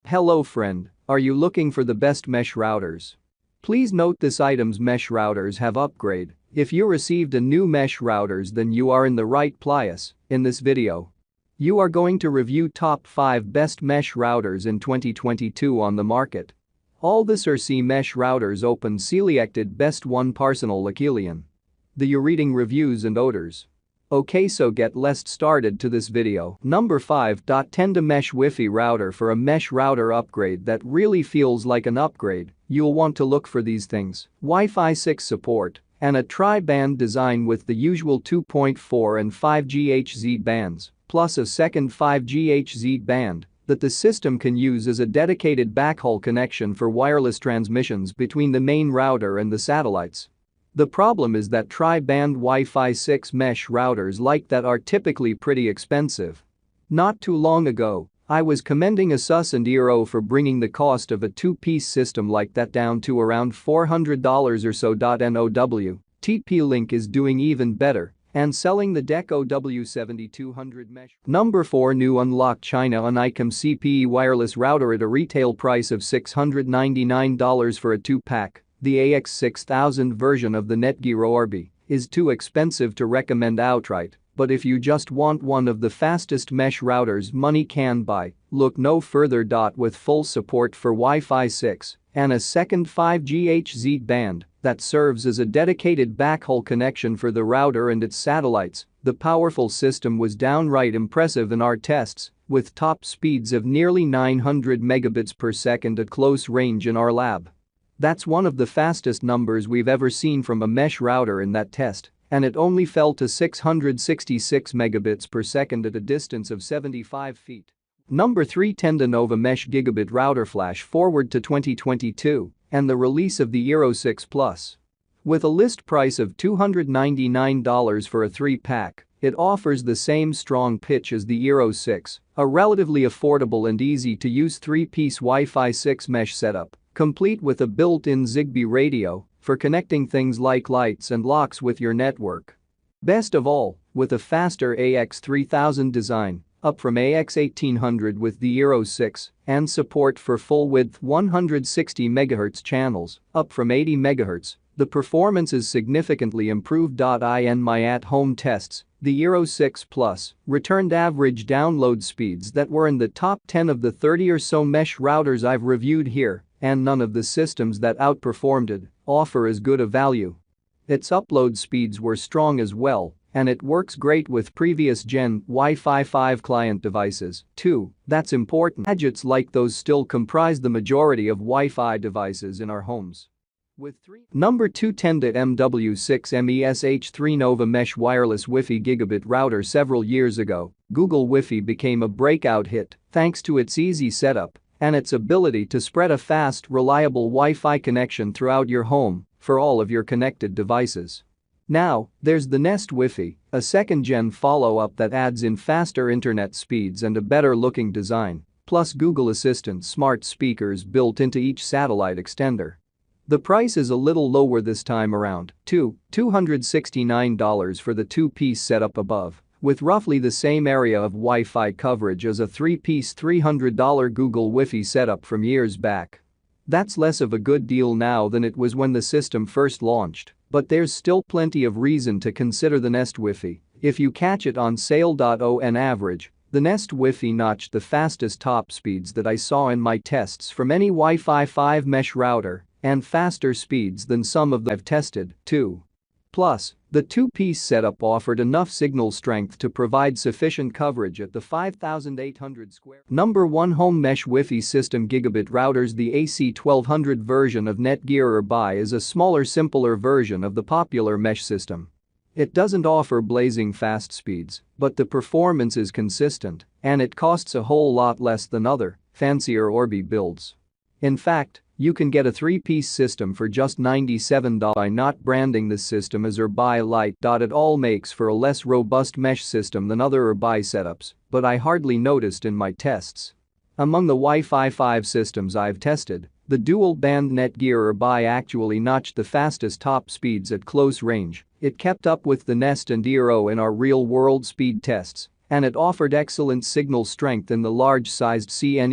Hello friend, are you looking for the best mesh routers? Please note this item's mesh routers have upgrade. If you received a new mesh routers, then you are in the right place. In this video, you are going to review top 5 best mesh routers in 2022 on the market. All this are C mesh routers open selected best one personal Achillean. The you reading reviews and odors. Okay, so let's started to this video. Number 5. Tenda Mesh Wi-Fi router. For a mesh router upgrade that really feels like an upgrade, you'll want to look for these things: Wi-Fi 6 support and a tri-band design with the usual 2.4 and 5 GHz bands, plus a second 5 GHz band that the system can use as a dedicated backhaul connection for wireless transmissions between the main router and the satellites. The problem is that tri-band Wi-Fi 6 mesh routers like that are typically pretty expensive. Not too long ago, I was commending Asus and Eero for bringing the cost of a two-piece system like that down to around $400 or so. Now, TP-Link is doing even better and selling the Deco W7200 mesh. Number 4. New unlocked China Unicom CPE wireless router at a retail price of $699 for a 2-pack. The AX6000 version of the Netgear Orbi is too expensive to recommend outright, but if you just want one of the fastest mesh routers money can buy, look no further. With full support for Wi-Fi 6 and a second 5 GHz band that serves as a dedicated backhaul connection for the router and its satellites, the powerful system was downright impressive in our tests, with top speeds of nearly 900 megabits per second at close range in our lab. That's one of the fastest numbers we've ever seen from a mesh router in that test, and it only fell to 666 megabits per second at a distance of 75 feet. Number 3. Tenda Nova Mesh Gigabit Router. Flash forward to 2022 and the release of the Eero 6 Plus. With a list price of $299 for a 3-pack, it offers the same strong pitch as the Eero 6, a relatively affordable and easy-to-use 3-piece Wi-Fi 6 mesh setup, complete with a built-in Zigbee radio for connecting things like lights and locks with your network. Best of all, with a faster AX3000 design, up from AX1800 with the Eero 6, and support for full-width 160 MHz channels, up from 80 MHz, the performance is significantly improved. In my at-home tests, the Eero 6 Plus returned average download speeds that were in the top 10 of the 30 or so mesh routers I've reviewed here, and none of the systems that outperformed it offer as good a value. Its upload speeds were strong as well, and it works great with previous gen Wi-Fi 5 client devices, too. That's important. Gadgets like those still comprise the majority of Wi-Fi devices in our homes. Number 2. Tenda MW6MESH3 Nova Mesh Wireless Wi-Fi Gigabit Router. Several years ago, Google Wi-Fi became a breakout hit thanks to its easy setup and its ability to spread a fast, reliable Wi-Fi connection throughout your home for all of your connected devices. Now, there's the Nest Wi-Fi, a second-gen follow-up that adds in faster internet speeds and a better-looking design, plus Google Assistant smart speakers built into each satellite extender. The price is a little lower this time around, $269 for the 2-piece setup above, with roughly the same area of Wi-Fi coverage as a 3-piece $300 Google Wi-Fi setup from years back. That's less of a good deal now than it was when the system first launched, but there's still plenty of reason to consider the Nest Wi-Fi if you catch it on sale. On average, the Nest Wi-Fi notched the fastest top speeds that I saw in my tests from any Wi-Fi 5 mesh router, and faster speeds than some of them I've tested, too. Plus, the 2-piece setup offered enough signal strength to provide sufficient coverage at the 5,800 square. Number 1. Home Mesh Wi-Fi System Gigabit Routers. The AC1200 version of Netgear Orbi is a smaller, simpler version of the popular mesh system. It doesn't offer blazing fast speeds, but the performance is consistent, and it costs a whole lot less than other, fancier Orbi builds. In fact, you can get a 3-piece system for just $97 by not branding this system as Orbi Lite. It all makes for a less robust mesh system than other Orbi setups, but I hardly noticed in my tests. Among the Wi-Fi 5 systems I've tested, the dual-band Netgear Orbi actually notched the fastest top speeds at close range. It kept up with the Nest and Eero in our real-world speed tests, and it offered excellent signal strength in the large-sized CN